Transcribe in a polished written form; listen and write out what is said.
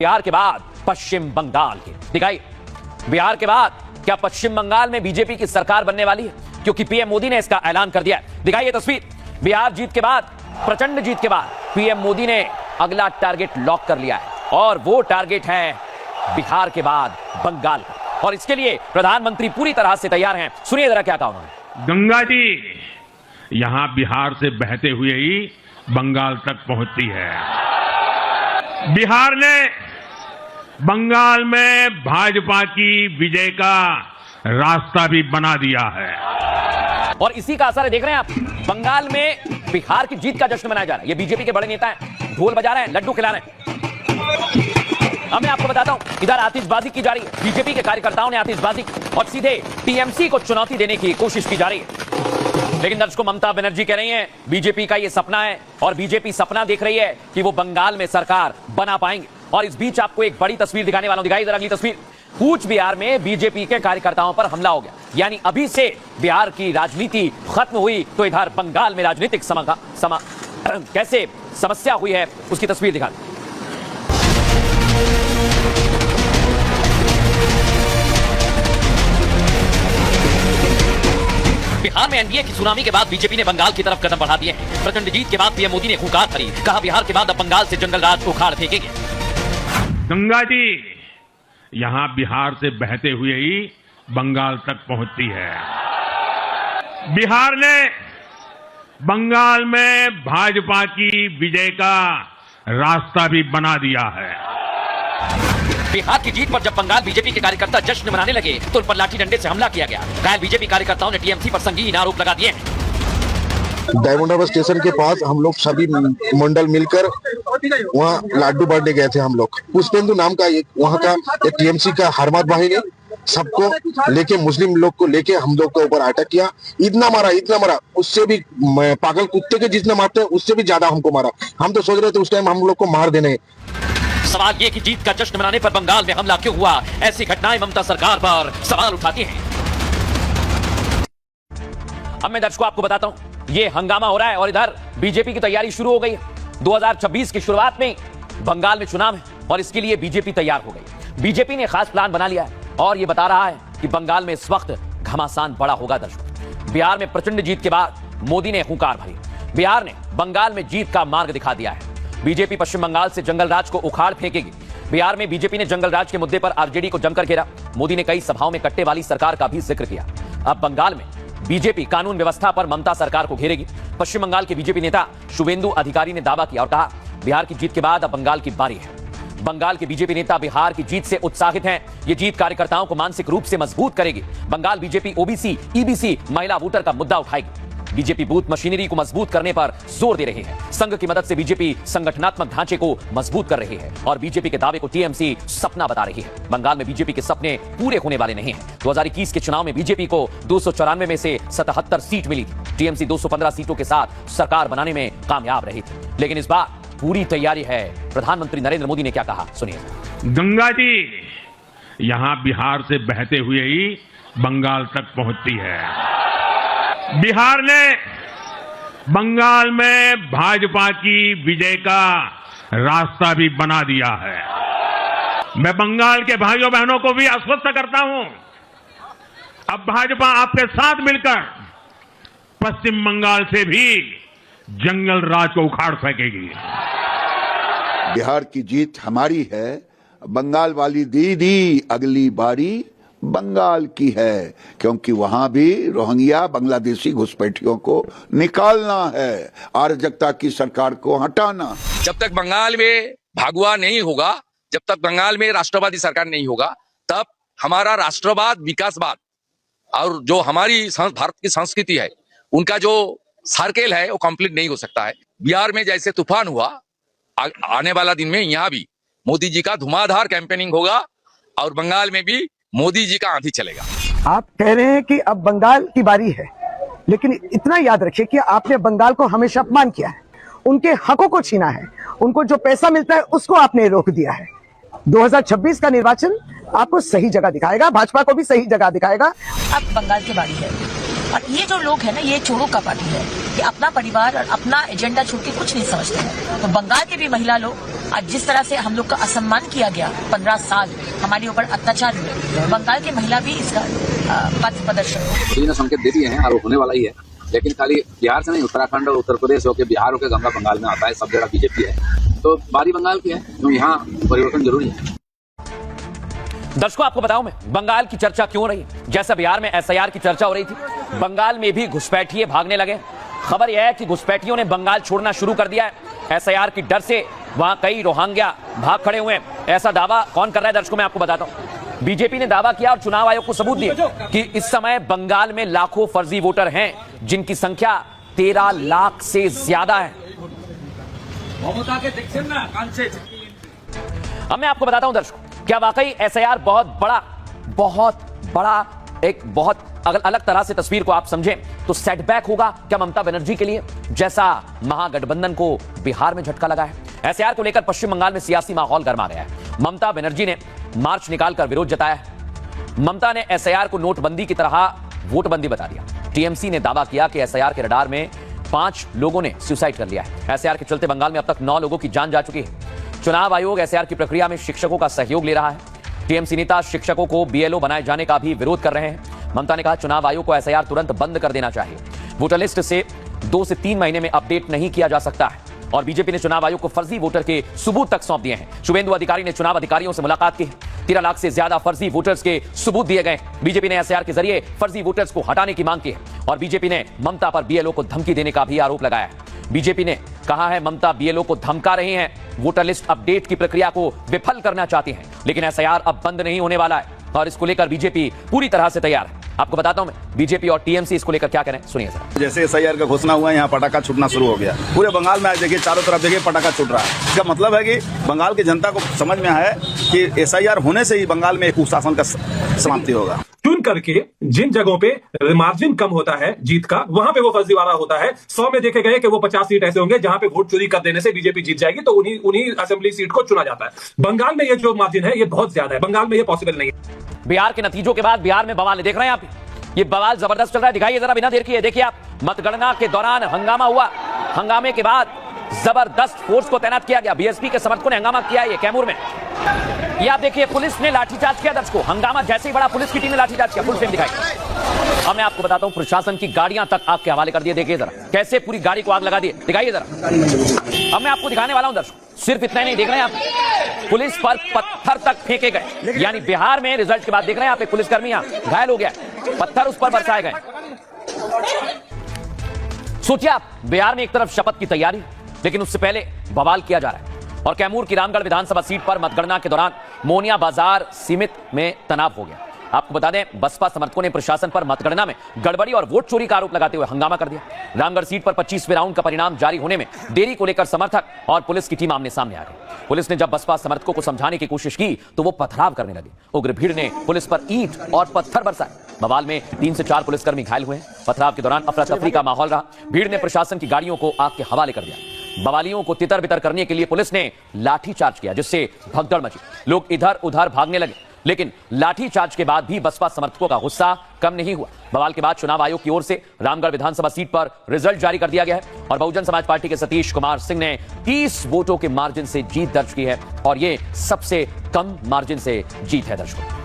बिहार के बाद पश्चिम बंगाल के दिखाइए। बिहार के बाद क्या पश्चिम बंगाल में बीजेपी की सरकार बनने वाली है? क्योंकि पीएम मोदी ने इसका ऐलान कर दिया है। दिखाइए तस्वीर। बिहार जीत के बाद, प्रचंड जीत के बाद पीएम मोदी ने अगला टारगेट लॉक कर लिया है और वो टारगेट है बिहार के बाद बंगाल का। और इसके लिए प्रधानमंत्री पूरी तरह से तैयार हैं। सुनिए जरा क्या कहा उन्होंने। गंगा जी यहां बिहार से बहते हुए ही बंगाल तक पहुंचती है। बिहार ने बंगाल में भाजपा की विजय का रास्ता भी बना दिया है और इसी का असर है, देख रहे हैं आप, बंगाल में बिहार की जीत का जश्न मनाया जा रहा है। ये बीजेपी के बड़े नेता हैं, ढोल बजा रहे हैं, लड्डू खिला रहे हैं। अब मैं आपको बताता हूं, इधर आतिशबाजी की जा रही है। बीजेपी के कार्यकर्ताओं ने आतिशबाजी की और सीधे टीएमसी को चुनौती देने की कोशिश की जा रही है। लेकिन दर्शकों, ममता बनर्जी कह रही हैं बीजेपी का ये सपना है और बीजेपी सपना देख रही है कि वो बंगाल में सरकार बना पाएंगे। और इस बीच आपको एक बड़ी तस्वीर दिखाने वाला हूं। दिखाइए जरा अगली तस्वीर। कूच बिहार में बीजेपी के कार्यकर्ताओं पर हमला हो गया। यानी अभी से बिहार की राजनीति खत्म हुई तो इधर बंगाल में राजनीतिक कैसे समस्या हुई है उसकी तस्वीर दिखा। बिहार में एनडीए की सुनामी के बाद बीजेपी ने बंगाल की तरफ कदम बढ़ा दिए हैं। प्रचंड जीत के बाद पीएम मोदी ने हुंकार भरी, कहा बिहार के बाद अब बंगाल से जंगल राज को उखाड़ फेंकेंगे। गंगा जी यहां बिहार से बहते हुए ही बंगाल तक पहुंचती है। बिहार ने बंगाल में भाजपा की विजय का रास्ता भी बना दिया है। बिहार की जीत पर जब बंगाल बीजेपी के कार्यकर्ता जश्न मनाने लगे तो उन पर लाठी डंडे से हमला किया गया। घायल बीजेपी कार्यकर्ताओं ने टीएमसी पर संगीन आरोप लगा दिए। डायमंड हार्बर स्टेशन के पास हम लोग सभी मंडल मिलकर वहाँ लाडू बांटने गए थे। हम लोग पुष्पेंदु नाम का वहाँ का एक टीएमसी का हरमत भाई ने सबको लेके, मुस्लिम लोग को लेके हम लोग के ऊपर अटैक किया। इतना मारा, उससे भी पागल कुत्ते के जितना मारते हैं उससे भी ज्यादा हमको मारा। हम तो सोच रहे थे उस टाइम हम लोग को मार देने। सवाल ये कि जीत का जश्न मनाने पर बंगाल में हमला क्यों हुआ? ऐसी घटनाएं ममता सरकार पर सवाल उठाती हैं। अब मैं दर्शकों आपको बताता हूं, ये हंगामा हो रहा है और इधर बीजेपी की तैयारी शुरू हो गई है। 2026 की शुरुआत में बंगाल में चुनाव है और इसके लिए बीजेपी तैयार हो गई। बीजेपी ने खास प्लान बना लिया है और ये बता रहा है कि बंगाल में इस वक्त घमासान बड़ा होगा। दर्शकों, बिहार में प्रचंड जीत के बाद मोदी ने हुंकार भरी। बिहार ने बंगाल में जीत का मार्ग दिखा दिया है। बीजेपी पश्चिम बंगाल से जंगल राज को उखाड़ फेंकेगी। बिहार में बीजेपी ने जंगल राज के मुद्दे पर आरजेडी को जमकर घेरा। मोदी ने कई सभाओं में कट्टे वाली सरकार का भी जिक्र किया। अब बंगाल में बीजेपी कानून व्यवस्था पर ममता सरकार को घेरेगी। पश्चिम बंगाल के बीजेपी नेता शुवेंदु अधिकारी ने दावा किया और कहा बिहार की जीत के बाद अब बंगाल की बारी है। बंगाल के बीजेपी नेता बिहार की जीत से उत्साहित हैं। ये जीत कार्यकर्ताओं को मानसिक रूप से मजबूत करेगी। बंगाल बीजेपी ओबीसी, ईबीसी, महिला वोटर का मुद्दा उठाएगी। बीजेपी बूथ मशीनरी को मजबूत करने पर जोर दे रही है। संघ की मदद से बीजेपी संगठनात्मक ढांचे को मजबूत कर रही है और बीजेपी के दावे को टीएमसी सपना बता रही है। बंगाल में बीजेपी के सपने पूरे होने वाले नहीं हैं। 2021 के चुनाव में बीजेपी को 294 में से 77 सीट मिली थी। टीएमसी 215 सीटों के साथ सरकार बनाने में कामयाब रही थी। लेकिन इस बार पूरी तैयारी है। प्रधानमंत्री नरेंद्र मोदी ने क्या कहा, सुनिए। गंगा जी यहां बिहार से बहते हुए ही बंगाल तक पहुंचती है। बिहार ने बंगाल में भाजपा की विजय का रास्ता भी बना दिया है। मैं बंगाल के भाइयों बहनों को भी आश्वस्त करता हूं, अब भाजपा आपके साथ मिलकर पश्चिम बंगाल से भी जंगल राज को उखाड़ फेंकेगी। बिहार की जीत हमारी है। बंगाल वाली दीदी अगली बारी बंगाल की है, क्योंकि वहां भी रोहिंग्या बांग्लादेशी घुसपैठियों को निकालना है, अराजकता की सरकार को हटाना। जब तक बंगाल में भागुआ नहीं होगा, जब तक बंगाल में राष्ट्रवादी सरकार नहीं होगा, तब हमारा राष्ट्रवाद, विकासवाद और जो हमारी भारत की संस्कृति है उनका जो सर्कल है वो कंप्लीट नहीं हो सकता है। बिहार में जैसे तूफान हुआ, आने वाला दिन में यहाँ भी मोदी जी का धुआंधार कैंपेनिंग होगा और बंगाल में भी मोदी जी का आंधी चलेगा। आप कह रहे हैं कि अब बंगाल की बारी है, लेकिन इतना याद रखिए कि आपने बंगाल को हमेशा अपमान किया है, उनके हकों को छीना है, उनको जो पैसा मिलता है उसको आपने रोक दिया है। 2026 का निर्वाचन आपको सही जगह दिखाएगा, भाजपा को भी सही जगह दिखाएगा। अब बंगाल की बारी है। और ये जो लोग हैं ना, ये चोरों का पार्टी है, कि अपना परिवार और अपना एजेंडा छोड़ के कुछ नहीं समझते हैं। तो बंगाल के भी महिला लोग आज जिस तरह से हम लोग का असम्मान किया गया, 15 साल हमारे ऊपर अत्याचार हुए, बंगाल की महिला भी इसका पथ प्रदर्शन ने संकेत दे दिए हैं और होने वाला ही है। लेकिन खाली बिहार से नहीं, उत्तराखंड और उत्तर प्रदेश होकर बिहार होकर गंगा बंगाल में आता है, सब जगह बीजेपी है, तो बारी बंगाल की है, तो यहाँ परिवर्तन जरूरी है। दर्शकों, आपको बताऊं मैं बंगाल की चर्चा क्यों रही। जैसा बिहार में एसआईआर की चर्चा हो रही थी, बंगाल में भी घुसपैठिए भागने लगे। खबर यह है कि घुसपैठियों ने बंगाल छोड़ना शुरू कर दिया है। एसआईआर की डर से वहां कई रोहिंग्या भाग खड़े हुए हैं। ऐसा दावा कौन कर रहा है दर्शकों, मैं आपको बताता हूं। बीजेपी ने दावा किया और चुनाव आयोग को सबूत दिए कि इस समय बंगाल में लाखों फर्जी वोटर हैं, जिनकी संख्या 13 लाख से ज्यादा है। अब मैं आपको बताता हूं दर्शकों, क्या वाकई एसआईआर बहुत बड़ा एक बहुत अलग तरह से तस्वीर को आप समझें तो सेटबैक होगा क्या ममता बनर्जी के लिए, जैसा महागठबंधन को बिहार में झटका लगा है। एसआईआर को लेकर पश्चिम बंगाल में सियासी माहौल गर्मा गया है। ममता बनर्जी ने मार्च निकालकर विरोध जताया है। ममता ने एसआईआर को नोटबंदी की तरह वोटबंदी बता दिया। टीएमसी ने दावा किया कि एसआईआर के रडार में 5 लोगों ने सुसाइड कर लिया है। एसआईआर के चलते बंगाल में अब तक 9 लोगों की जान जा चुकी है। चुनाव आयोग एसआईआर की प्रक्रिया में शिक्षकों का सहयोग ले रहा है। टीएमसी नेता शिक्षकों को बीएलओ बनाए जाने का भी विरोध कर रहे हैं। ममता ने कहा चुनाव आयोग को एसआईआर तुरंत बंद कर देना चाहिए। वोटर लिस्ट से 2 से 3 महीने में अपडेट नहीं किया जा सकता है। और बीजेपी ने चुनाव आयोग को फर्जी वोटर के सबूत तक सौंप दिए हैं। शुभेंदु अधिकारी ने चुनाव अधिकारियों से मुलाकात की। 13 लाख से ज्यादा फर्जी वोटर्स के सबूत दिए गए। बीजेपी ने एसआईआर के जरिए फर्जी वोटर्स को हटाने की मांग की है। और बीजेपी ने ममता पर बीएलओ को धमकी देने का भी आरोप लगाया है। बीजेपी ने कहा है ममता बीएलओ को धमका रही हैं, वोटर लिस्ट अपडेट की प्रक्रिया को विफल करना चाहती हैं। लेकिन एसआईआर अब बंद नहीं होने वाला है और इसको लेकर बीजेपी पूरी तरह से तैयार है। आपको बताता हूं मैं बीजेपी और टीएमसी इसको लेकर क्या करें, सुनिए सर। जैसे एसआईआर का घोषणा हुआ, यहाँ पटाखा छूटना शुरू हो गया। पूरे बंगाल में आज देखिए, चारों तरफ देखिए पटाखा छूट रहा है। इसका मतलब है कि बंगाल की जनता को समझ में आया है कि एसआईआर होने से ही बंगाल में एक कुशासन का समाप्ति होगा। चुन करके जिन जगहों पे मार्जिन कम होता है जीत का, वहां पे वो फर्जीवाड़ा होता है। 100 में देखे गए कि वो 50 सीट ऐसे होंगे जहां पे वोट चोरी कर देने से बीजेपी जीत जाएगी, तो उन्हीं असेंबली सीट को चुना जाता है। बंगाल में ये जो मार्जिन है ये बहुत ज्यादा है, बंगाल में ये पॉसिबल नहीं है। बिहार के नतीजों के बाद बिहार में बवाल देख रहे हैं आप, ये बवाल जबरदस्त चल रहा है। दिखाइए जरा बिना देर किए, देखिए आप, मतगणना के दौरान हंगामा हुआ। हंगामे के बाद जबरदस्त फोर्स को तैनात किया गया। बीएसपी के समर्थकों ने हंगामा किया है कैमूर में। ये आप देखिए, पुलिस ने लाठीचार्ज किया दर्शकों। हंगामा जैसे ही बड़ा, पुलिस की टीम ने लाठीचार्ज किया। फुल फ्रेम दिखाई। अब मैं आपको बताता हूं, प्रशासन की गाड़ियां तक आग के हवाले कर दिए। देखिए जरा कैसे पूरी गाड़ी को आग लगा दी, दिखाइए जरा। अब मैं आपको दिखाने वाला हूं दर्शकों, सिर्फ इतना ही नहीं, देख रहे हैं आप, पुलिस पर पत्थर तक फेंके गए। यानी बिहार में रिजल्ट के बाद देख रहे हैं आप, एक पुलिसकर्मी घायल हो गया, पत्थर उस पर बरसाए गए। सोचिए आप, बिहार में एक तरफ शपथ की तैयारी, लेकिन उससे पहले बवाल किया जा रहा है। और कैमूर की रामगढ़ विधानसभा सीट पर मतगणना के दौरान मोनिया बाजार सीमित में तनाव हो गया। आपको बता दें, बसपा समर्थकों ने प्रशासन पर मतगणना में गड़बड़ी और वोट चोरी का आरोप लगाते हुए हंगामा कर दिया। रामगढ़ सीट पर 25वें राउंड का परिणाम जारी होने में देरी को लेकर समर्थक और पुलिस की टीम आमने सामने आ गई। पुलिस ने जब बसपा समर्थकों को समझाने की कोशिश की तो वो पथराव करने लगे। उग्र भीड़ ने पुलिस पर ईंट और पत्थर बरसाए। बवाल में 3 से 4 पुलिसकर्मी घायल हुए। पथराव के दौरान अफरा तफरी का माहौल रहा। भीड़ ने प्रशासन की गाड़ियों को आग के हवाले कर दिया। बवालियों को तितर बितर करने के लिए पुलिस ने लाठीचार्ज किया, जिससे भगदड़ मची। लोग इधर उधर भागने लगे। लेकिन लाठीचार्ज के बाद भी बसपा समर्थकों का गुस्सा कम नहीं हुआ। बवाल के बाद चुनाव आयोग की ओर से रामगढ़ विधानसभा सीट पर रिजल्ट जारी कर दिया गया है और बहुजन समाज पार्टी के सतीश कुमार सिंह ने 30 वोटों के मार्जिन से जीत दर्ज की है और यह सबसे कम मार्जिन से जीत है दर्शकों।